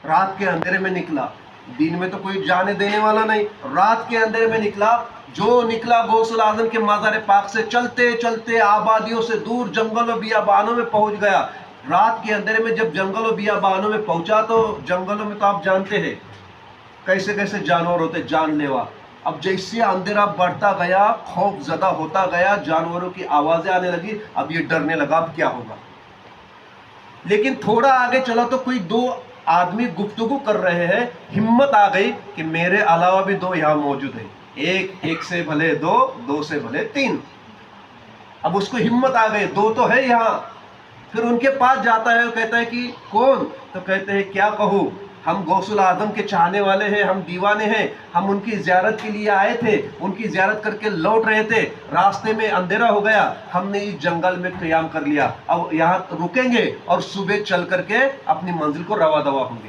رات کے اندھیرے میں نکلا، دن میں تو کوئی جانے دینے والا نہیں، رات کے اندھیرے میں نکلا، جو نکلا غوث الاعظم کے مزار پاک سے چلتے چلتے آبادیوں سے دور جنگل و بیابانوں میں پہنچ گیا۔ رات کے اندھیرے میں جب جنگل و بیابانوں میں پہنچا تو جنگلوں میں تو آپ جانتے ہیں کیسے کیسے جانور ہوتے، جان لیوا۔ اب جیسے اندھیرا بڑھتا گیا، خوف زدہ ہوتا گیا، جانوروں کی آوازیں آنے لگی، اب یہ ڈرنے لگا اب کیا ہوگا۔ لیکن تھوڑا آگے چلا تو کوئی دو آدمی گفتگو کر رہے ہیں، ہمت آ گئی کہ میرے علاوہ بھی دو یہاں موجود ہیں، ایک سے بھلے دو، دو سے بھلے تین۔ اب اس کو ہمت آ گئی، دو تو ہے یہاں۔ پھر ان کے پاس جاتا ہے اور کہتا ہے کہ کون؟ تو کہتے ہیں کیا کہوں، ہم غوث الاعظم کے چاہنے والے ہیں، ہم دیوانے ہیں، ہم ان کی زیارت کے لیے آئے تھے، ان کی زیارت کر کے لوٹ رہے تھے، راستے میں اندھیرا ہو گیا، ہم نے اس جنگل میں قیام کر لیا، اب یہاں رکیں گے اور صبح چل کر کے اپنی منزل کو روا دوا ہوں گے۔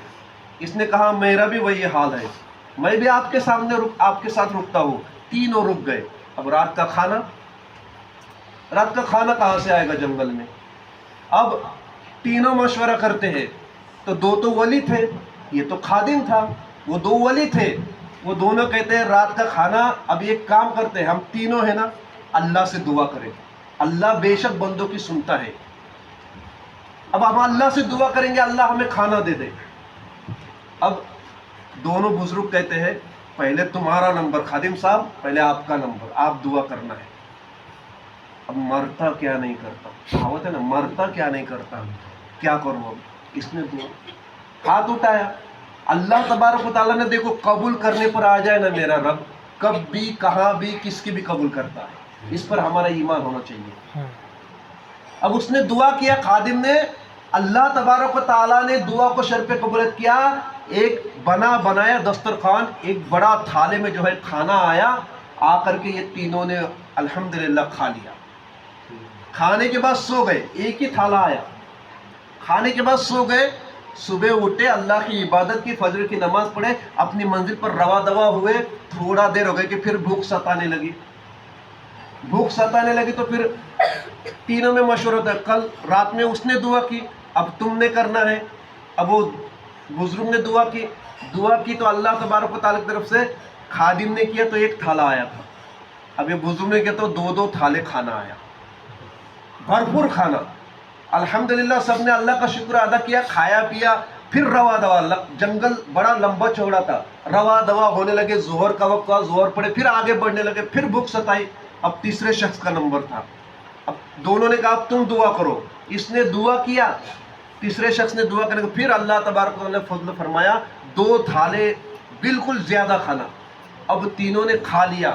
اس نے کہا میرا بھی وہی حال ہے، میں بھی آپ کے سامنے آپ کے ساتھ رکتا ہوں۔ تینوں رک گئے۔ اب رات کا کھانا کہاں سے آئے گا جنگل میں؟ اب تینوں مشورہ کرتے ہیں، تو دو تو ولی تھے، یہ تو خادم تھا، وہ دو ولی تھے، وہ دونوں کہتے ہیں رات کا کھانا، اب ایک کام کرتے ہیں، ہم تینوں ہیں نا، اللہ سے دعا کریں، اللہ بے شک بندوں کی سنتا ہے، اب ہم اللہ سے دعا کریں گے اللہ ہمیں کھانا دے دے۔ اب دونوں بزرگ کہتے ہیں پہلے تمہارا نمبر خادم صاحب، پہلے آپ کا نمبر، آپ دعا کرنا ہے۔ اب مرتا کیا نہیں کرتا، کہاوت ہے نا، مرتا کیا نہیں کرتا، کیا کروں اب؟ اس نے دعا، ہاتھ اٹھایا، اللہ تبارک و تعالیٰ نے دیکھو قبول کرنے پر آ جائے نا، میرا رب کب بھی کہاں بھی کس کی بھی قبول کرتا ہے، اس پر ہمارا ایمان ہونا چاہیے۔ اب اس نے دعا کیا، خادم نے، اللہ تبارک و تعالیٰ نے دعا کو شرف قبولیت کیا، ایک بنایا دسترخوان، ایک بڑا تھالے میں جو ہے کھانا آیا، آ کر کے یہ تینوں نے الحمدللہ کھا لیا۔ کھانے کے بعد سو گئے، ایک ہی تھالا آیا، کھانے کے بعد سو گئے، صبح اٹھے، اللہ کی عبادت کی، فجر کی نماز پڑھے، اپنی منزل پر روا دوا ہوئے، تھوڑا دیر ہو گئی کہ پھر بھوک ستانے لگی تو پھر تینوں میں مشورہ تھا، کل رات میں اس نے دعا کی، اب تم نے کرنا ہے۔ اب وہ بزرگ نے دعا کی تو اللہ تبارک و تعالیٰ کی طرف سے، خادم نے کیا تو ایک تھالا آیا تھا، اب یہ بزرگ نے کیا تو دو تھالے کھانا آیا، بھرپور کھانا، الحمدللہ سب نے اللہ کا شکر ادا کیا، کھایا پیا، پھر روا دوا، جنگل بڑا لمبا چوڑا تھا، روا دوا ہونے لگے، ظہر کا وقت ہوا، ظہر پڑے، پھر آگے بڑھنے لگے، پھر بھوک ستائی، اب تیسرے شخص کا نمبر تھا، اب دونوں نے کہا اب تم دعا کرو، اس نے دعا کیا، تیسرے شخص نے دعا کرنے کے پھر اللہ تبارک و تعالیٰ نے فضل فرمایا، 2 تھالے بالکل زیادہ کھانا، اب تینوں نے کھا لیا،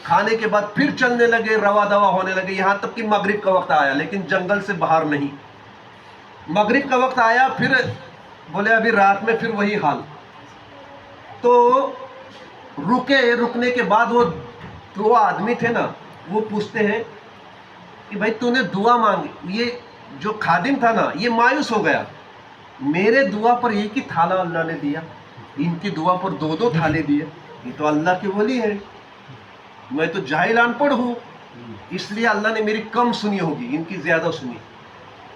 کھانے کے بعد پھر چلنے لگے، روا دوا ہونے لگے، یہاں تک کہ مغرب کا وقت آیا، لیکن جنگل سے باہر نہیں، مغرب کا وقت آیا، پھر بولے ابھی رات میں پھر وہی حال، تو رکنے کے بعد وہ 2 آدمی تھے نا، وہ پوچھتے ہیں کہ بھائی تو نے دعا مانگی، یہ جو خادم تھا نا یہ مایوس ہو گیا، میرے دعا پر ایک ہی تھالا اللہ نے دیا، ان کی دعا پر 2 تھالے دیے، یہ تو اللہ کے ولی ہے، میں تو جاہل ان پڑھ ہوں، اس لیے اللہ نے میری کم سنی ہوگی، ان کی زیادہ سنی۔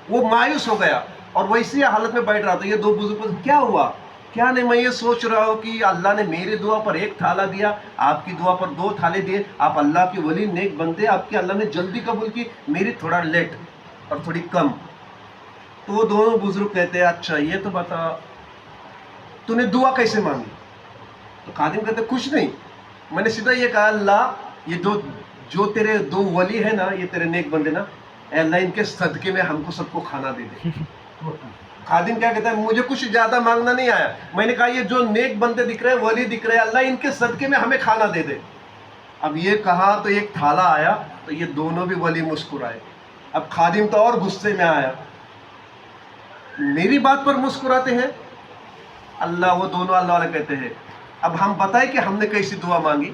وہ مایوس ہو گیا اور ویسی حالت میں بیٹھ رہا تھا، یہ 2 بزرگ کیا ہوا؟ کیا نہیں، میں یہ سوچ رہا ہوں کہ اللہ نے میری دعا پر 1 تھالا دیا، آپ کی دعا پر 2 تھالے دیے، آپ اللہ کے ولی نیک بندے، آپ کے اللہ نے جلدی قبول کی، میری تھوڑا لیٹ اور تھوڑی کم۔ تو وہ دونوں بزرگ کہتے ہیں اچھا یہ تو بتا تو نے دعا کیسے مانگی؟ تو خادم کہتے کچھ نہیں، میں نے سیدھا یہ کہا اللہ یہ جو تیرے 2 ولی ہیں نا، یہ تیرے نیک بندے نا، اے اللہ ان کے صدقے میں ہم کو سب کو کھانا دے دے۔ خادم کیا کہتا ہے مجھے کچھ زیادہ مانگنا نہیں آیا، میں نے کہا یہ جو نیک بندے دکھ رہے ہیں، ولی دکھ رہے ہیں، اللہ ان کے صدقے میں ہمیں کھانا دے دے۔ اب یہ کہا تو ایک تھالا آیا تو یہ دونوں بھی ولی مسکرائے، اب خادم تو اور غصے میں آیا، میری بات پر مسکراتے ہیں اللہ، وہ دونوں اللہ والے کہتے ہیں اب ہم بتائیں کہ ہم نے کیسی دعا مانگی۔